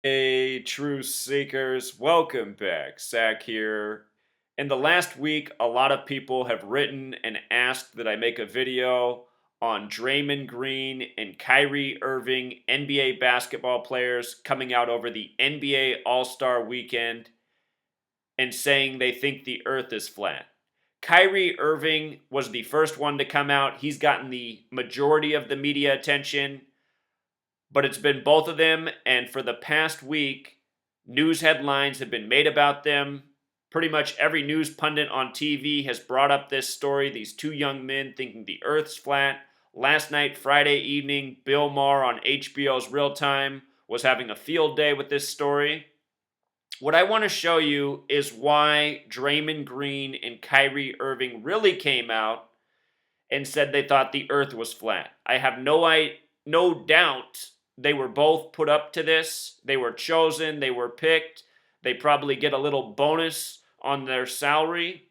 Hey, truth seekers, welcome back. Zach here. In the last week, a lot of people have written and asked that I make a video on Draymond Green and Kyrie Irving, NBA basketball players coming out over the NBA All Star weekend and saying they think the earth is flat. Kyrie Irving was the first one to come out. He's gotten the majority of the media attention, but it's been both of them, and for the past week, news headlines have been made about them. Pretty much every news pundit on TV has brought up this story, these two young men thinking the earth's flat. Last night, Friday evening, Bill Maher on HBO's Real Time was having a field day with this story. What I want to show you is why Draymond Green and Kyrie Irving really came out and said they thought the earth was flat. I have no doubt they were both put up to this. They were chosen, they were picked. They probably get a little bonus on their salary.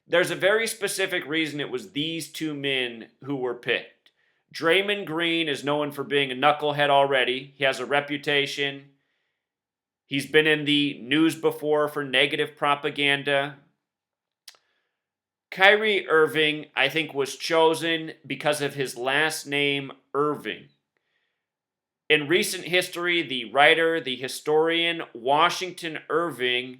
There's a very specific reason it was these two men who were picked. Draymond Green is known for being a knucklehead already. He has a reputation. He's been in the news before for negative propaganda. Kyrie Irving, I think, was chosen because of his last name, Irving. In recent history, the writer, the historian, Washington Irving,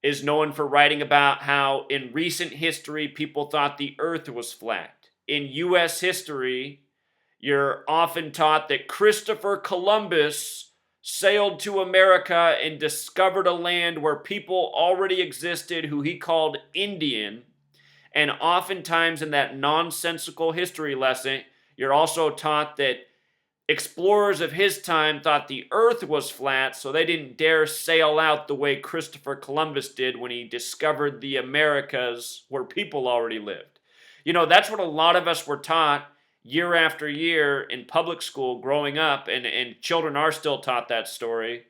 is known for writing about how in recent history people thought the earth was flat. In U.S. history, you're often taught that Christopher Columbus sailed to America and discovered a land where people already existed who he called Indian. And oftentimes in that nonsensical history lesson, you're also taught that explorers of his time thought the earth was flat, so they didn't dare sail out the way Christopher Columbus did when he discovered the Americas where people already lived. You know, that's what a lot of us were taught year after year in public school growing up, and children are still taught that story.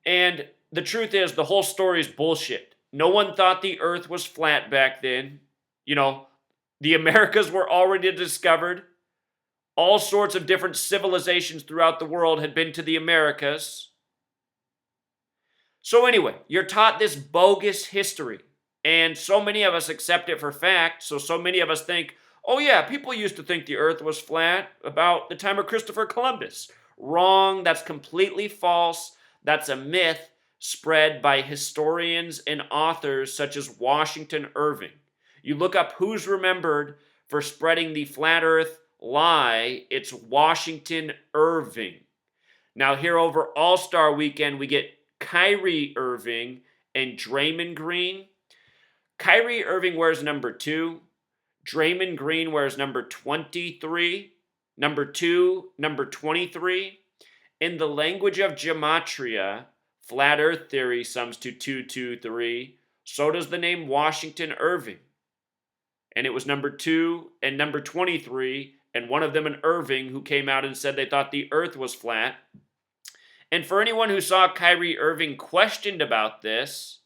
And the truth is, the whole story is bullshit. No one thought the earth was flat back then. You know, the Americas were already discovered. All sorts of different civilizations throughout the world had been to the Americas. So anyway, you're taught this bogus history, and so many of us accept it for fact, so many of us think, oh yeah, people used to think the earth was flat about the time of Christopher Columbus. Wrong, that's completely false. That's a myth spread by historians and authors such as Washington Irving. You look up who's remembered for spreading the flat earth lie, it's Washington Irving. Now, here over All Star Weekend, we get Kyrie Irving and Draymond Green. Kyrie Irving wears number 2. Draymond Green wears number 23. Number 2, number 23. In the language of gematria, flat earth theory sums to 223. So does the name Washington Irving. And it was number 2 and number 23, and one of them an Irving who came out and said they thought the earth was flat. And for anyone who saw Kyrie Irving questioned about this,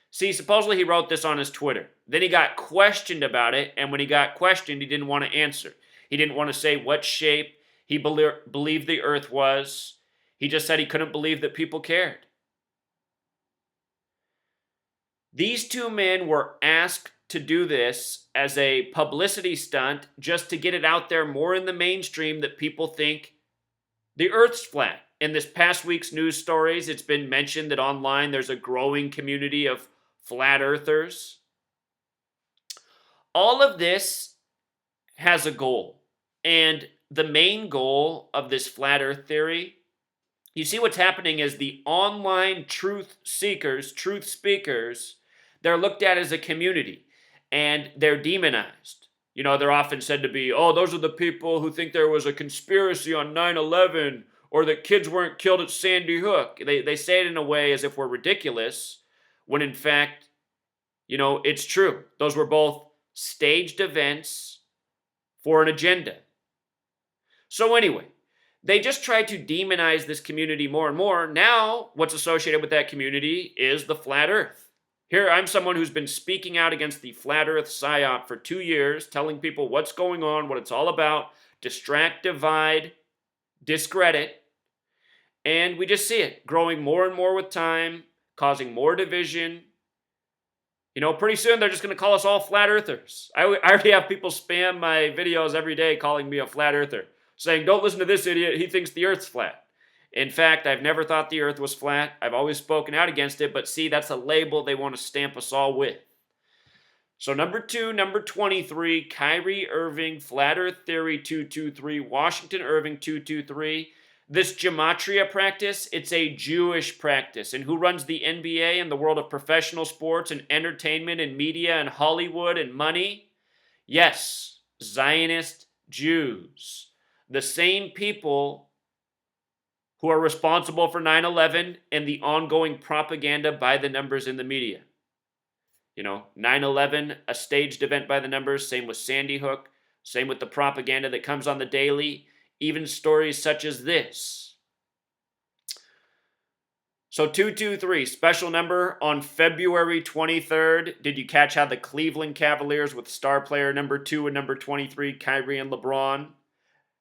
see, supposedly he wrote this on his Twitter. Then he got questioned about it, and when he got questioned, he didn't want to answer. He didn't want to say what shape he believed the earth was. He just said he couldn't believe that people cared. These two men were asked to do this as a publicity stunt just to get it out there more in the mainstream that people think the earth's flat. In this past week's news stories, it's been mentioned that online there's a growing community of flat earthers. All of this has a goal. And the main goal of this flat earth theory, you see what's happening is the online truth seekers, truth speakers, they're looked at as a community. And they're demonized. You know, they're often said to be, oh, those are the people who think there was a conspiracy on 9/11 or that kids weren't killed at Sandy Hook. They say it in a way as if we're ridiculous, when in fact, you know, it's true. Those were both staged events for an agenda. So anyway, they just try to demonize this community more and more. Now, what's associated with that community is the flat earth. Here, I'm someone who's been speaking out against the flat earth psyop for 2 years, telling people what's going on, what it's all about, distract, divide, discredit. And we just see it growing more and more with time, causing more division. Pretty soon they're just going to call us all flat earthers. I already have people spam my videos every day calling me a flat earther, saying, don't listen to this idiot, he thinks the earth's flat. In fact, I've never thought the earth was flat. I've always spoken out against it, but see, that's a label they want to stamp us all with. So number 2, number 23, Kyrie Irving, Flat Earth Theory 223, Washington Irving 223. This gematria practice, it's a Jewish practice. And who runs the NBA and the world of professional sports and entertainment and media and Hollywood and money? Yes, Zionist Jews. The same people who are responsible for 9/11 and the ongoing propaganda by the numbers in the media. 9/11, a staged event by the numbers, same with Sandy Hook, same with the propaganda that comes on the daily, even stories such as this. So 223, special number on February 23rd. Did you catch how the Cleveland Cavaliers with star player number 2 and number 23, Kyrie and LeBron,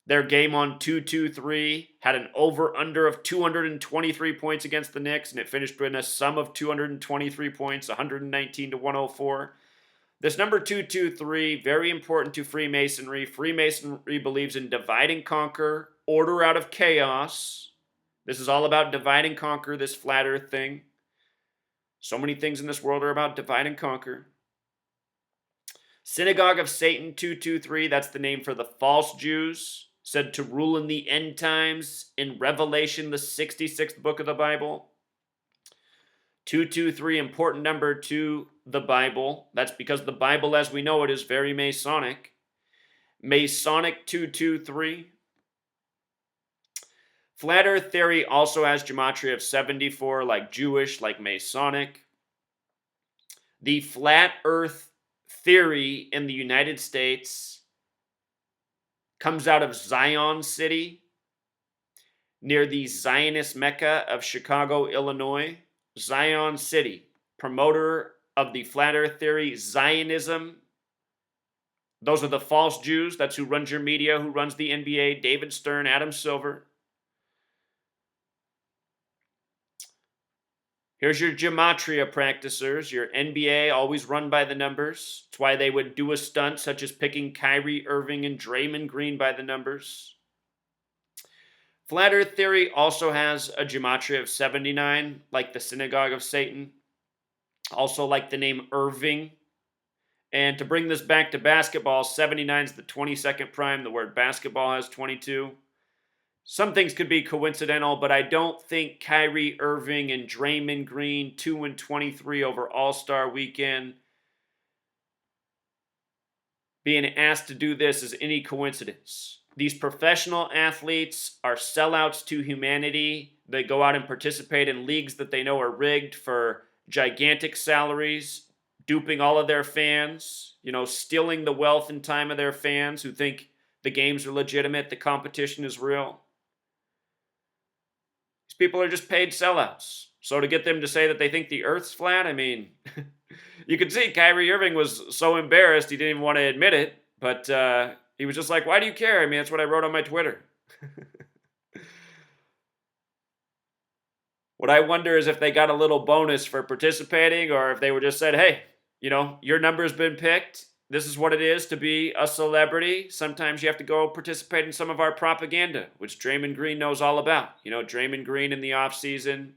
their game on 223 had an over-under of 223 points against the Knicks, and it finished in a sum of 223 points, 119 to 104. This number 223, very important to Freemasonry. Freemasonry believes in divide and conquer, order out of chaos. This is all about divide and conquer, this flat earth thing. So many things in this world are about divide and conquer. Synagogue of Satan 223, that's the name for the false Jews, said to rule in the end times in Revelation, the 66th book of the Bible. 223, important number to the Bible. That's because the Bible as we know it is very Masonic. Masonic 223. Flat Earth Theory also has gematria of 74, like Jewish, like Masonic. The Flat Earth Theory in the United States comes out of Zion City, near the Zionist Mecca of Chicago, Illinois. Zion City, promoter of the Flat Earth Theory, Zionism. Those are the false Jews. That's who runs your media, who runs the NBA, David Stern, Adam Silver. Here's your gematria practicers, your NBA, always run by the numbers. That's why they would do a stunt such as picking Kyrie Irving and Draymond Green by the numbers. Flat Earth Theory also has a gematria of 79, like the Synagogue of Satan. Also like the name Irving. And to bring this back to basketball, 79 is the 22nd prime. The word basketball has 22. Some things could be coincidental, but I don't think Kyrie Irving and Draymond Green 2 and 23 over All-Star Weekend being asked to do this is any coincidence. These professional athletes are sellouts to humanity. They go out and participate in leagues that they know are rigged for gigantic salaries, duping all of their fans, stealing the wealth and time of their fans who think the games are legitimate, the competition is real. These people are just paid sellouts. So to get them to say that they think the earth's flat, you could see Kyrie Irving was so embarrassed he didn't even want to admit it, but he was just like, why do you care? That's what I wrote on my Twitter. What I wonder is if they got a little bonus for participating or if they were just said, hey, your number's been picked. This is what it is to be a celebrity. Sometimes you have to go participate in some of our propaganda, which Draymond Green knows all about. Draymond Green in the offseason,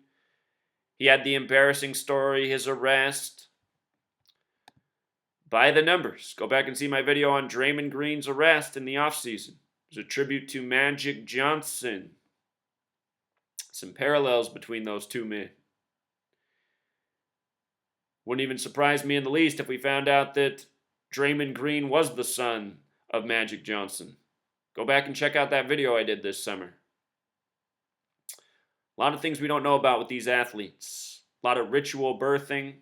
he had the embarrassing story, his arrest. By the numbers. Go back and see my video on Draymond Green's arrest in the offseason. It's a tribute to Magic Johnson. Some parallels between those two men. Wouldn't even surprise me in the least if we found out that Draymond Green was the son of Magic Johnson. Go back and check out that video I did this summer. A lot of things we don't know about with these athletes. A lot of ritual birthing.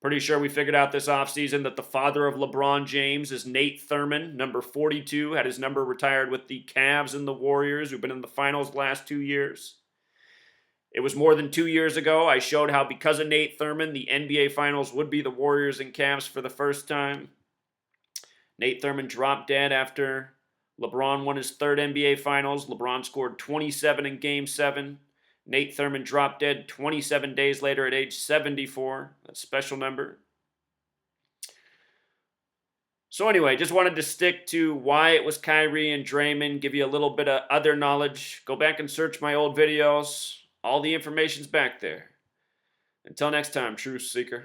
Pretty sure we figured out this offseason that the father of LeBron James is Nate Thurmond, number 42, had his number retired with the Cavs and the Warriors, who've been in the finals the last 2 years. It was more than 2 years ago. I showed how because of Nate Thurmond, the NBA Finals would be the Warriors and Cavs for the first time. Nate Thurmond dropped dead after LeBron won his third NBA Finals. LeBron scored 27 in Game 7. Nate Thurmond dropped dead 27 days later at age 74. That's a special number. So anyway, just wanted to stick to why it was Kyrie and Draymond, give you a little bit of other knowledge. Go back and search my old videos. All the information's back there. Until next time, Truth Seeker.